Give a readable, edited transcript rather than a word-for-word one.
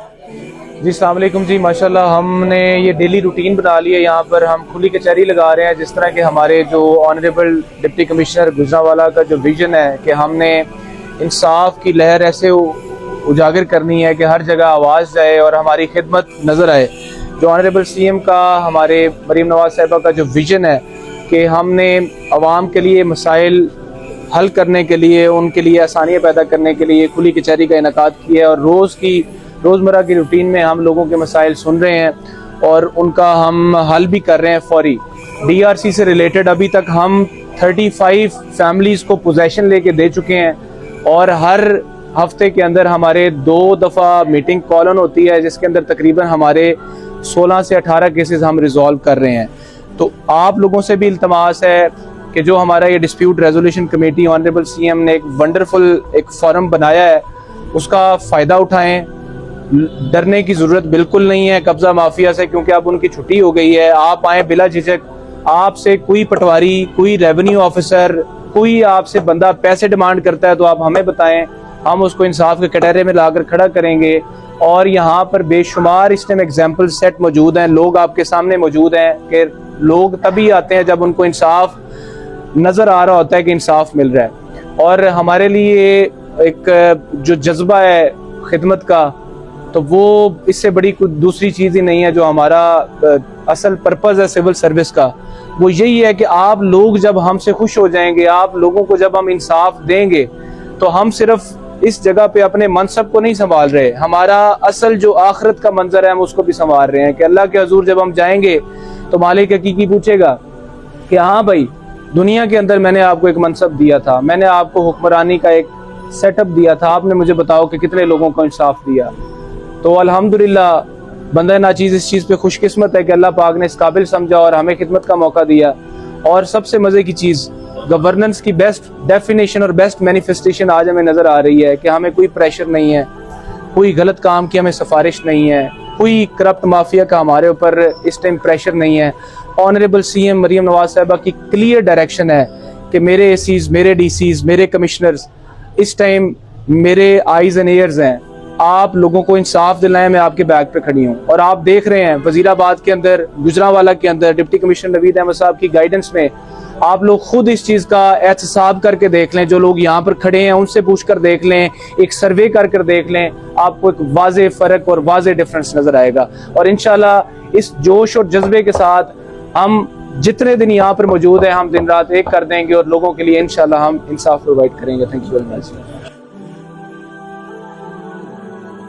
जी अस्सलाम वालेकुम जी, माशाल्लाह हमने ये डेली रूटीन बना ली है। यहाँ पर हम खुली कचहरी लगा रहे हैं, जिस तरह के हमारे जो ऑनरेबल डिप्टी कमिश्नर गुजरांवाला का जो विज़न है कि हमने इंसाफ की लहर ऐसे उजागर करनी है कि हर जगह आवाज़ जाए और हमारी खिदमत नज़र आए। जो ऑनरेबल सीएम का, हमारे मरीम नवाज साहिबा का जो विज़न है कि हमने आवाम के लिए मसाइल हल करने के लिए, उनके लिए आसानियाँ पैदा करने के लिए खुली कचहरी का इनेकाद किया है और रोज़मर्रा की रूटीन में हम लोगों के मसाइल सुन रहे हैं और उनका हम हल भी कर रहे हैं फौरी। DRC से रिलेटेड अभी तक हम 35 फैमिलीज़ को पोजेसन लेके दे चुके हैं और हर हफ्ते के अंदर हमारे 2 दफ़ा मीटिंग कॉल ऑन होती है, जिसके अंदर तकरीबन हमारे 16 से 18 केसेस हम रिजॉल्व कर रहे हैं। तो आप लोगों से भी इल्तमास है कि जो हमारा ये dispute resolution committee honourable CM ने एक वंडरफुल एक फोरम बनाया है, उसका फ़ायदा उठाएं। डरने की ज़रूरत बिल्कुल नहीं है कब्ज़ा माफिया से, क्योंकि अब उनकी छुट्टी हो गई है। आप आए बिला झिझक, आपसे कोई पटवारी, कोई रेवेन्यू ऑफिसर, कोई आपसे बंदा पैसे डिमांड करता है तो आप हमें बताएं, हम उसको इंसाफ के कटहरे में लाकर खड़ा करेंगे। और यहाँ पर बेशुमार इस टाइम एग्जाम्पल सेट मौजूद हैं, लोग आपके सामने मौजूद हैं कि लोग तभी आते हैं जब उनको इंसाफ नज़र आ रहा होता है कि इंसाफ मिल रहा है। और हमारे लिए एक जो जज्बा है खिदमत का, तो वो इससे बड़ी कुछ दूसरी चीज़ ही नहीं है। जो हमारा असल पर्पज़ है सिविल सर्विस का, वो यही है कि आप लोग जब हमसे खुश हो जाएंगे, आप लोगों को जब हम इंसाफ देंगे, तो हम सिर्फ इस जगह पे अपने मनसब को नहीं संभाल रहे, हमारा असल जो आखिरत का मंजर है हम उसको भी संभाल रहे हैं कि अल्लाह के हजूर जब हम जाएंगे तो मालिक हकीकी पूछेगा कि हाँ भाई, दुनिया के अंदर मैंने आपको एक मनसब दिया था, मैंने आपको हुक्मरानी का एक सेटअप दिया था, आपने मुझे बताओ कि कितने लोगों को इंसाफ दिया। तो अल्हम्दुलिल्लाह बंदा नाचीज़ इस चीज़ पे खुशकिस्मत है कि अल्लाह पाक ने इस काबिल समझा और हमें खिदमत का मौका दिया। और सबसे मज़े की चीज़, गवर्नेंस की बेस्ट डेफिनेशन और बेस्ट मैनिफेस्टेशन आज हमें नज़र आ रही है कि हमें कोई प्रेशर नहीं है, कोई गलत काम की हमें सिफारिश नहीं है, कोई करप्ट माफिया का हमारे ऊपर इस टाइम प्रेशर नहीं है। ऑनरेबल सीएम मरीम नवाज साहिबा की क्लियर डायरेक्शन है कि मेरे ACs, मेरे DCs, मेरे कमिश्नर्स इस टाइम मेरे आइज़ एंड ईयर्स हैं, आप लोगों को इंसाफ दिलाएं, मैं आपके बैक पे खड़ी हूँ। और आप देख रहे हैं वजीराबाद के अंदर, गुजरांवाला के अंदर डिप्टी कमिश्नर नवीद अहमद साहब की गाइडेंस में आप लोग खुद इस चीज़ का एहतसाब करके देख लें। जो लोग यहाँ पर खड़े हैं उनसे पूछ कर देख लें, एक सर्वे कर देख लें, आपको एक वाज़े फ़र्क और वाज़े डिफरेंस नज़र आएगा। और इंशाल्लाह इस जोश और जज्बे के साथ हम जितने दिन यहाँ पर मौजूद हैं, हम दिन रात एक कर देंगे और लोगों के लिए इंशाल्लाह हम इंसाफ प्रोवाइड करेंगे। Thank you very much.